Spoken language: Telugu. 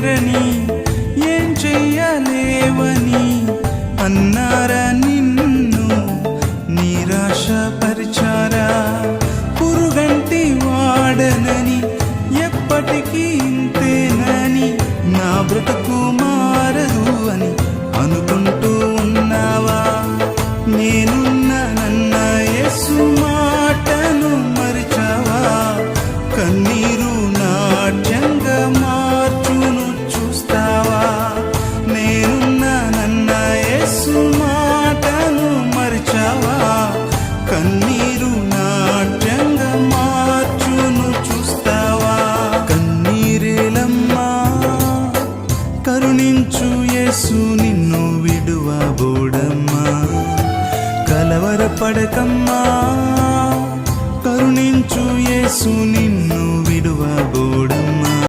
లేరని ఏం చెయ్యలేవని అన్నారా, నిన్ను నిరాశపరిచారా? పురుగంటి వాడనని ఎప్పటికీ ఇంతేనని నా బ్రతుకు మారదు అని అనుకుంటూ ఉన్నావా? నేనున్నానన్న యేసు మాటను మరిచావా? కన్నీరు నాట్యంగా మార్చును చూస్తావా? నేనున్నానన్న యేసు మాటను మరిచావా? కన్నీరు నాట్యంగా మార్చును చూస్తావా? కన్నీరేలమ్మా, కరుణించు యేసు నిన్ను విడువబోడమ్మా. కలవరపడకమ్మా, కరుణించు యేసు నిన్ను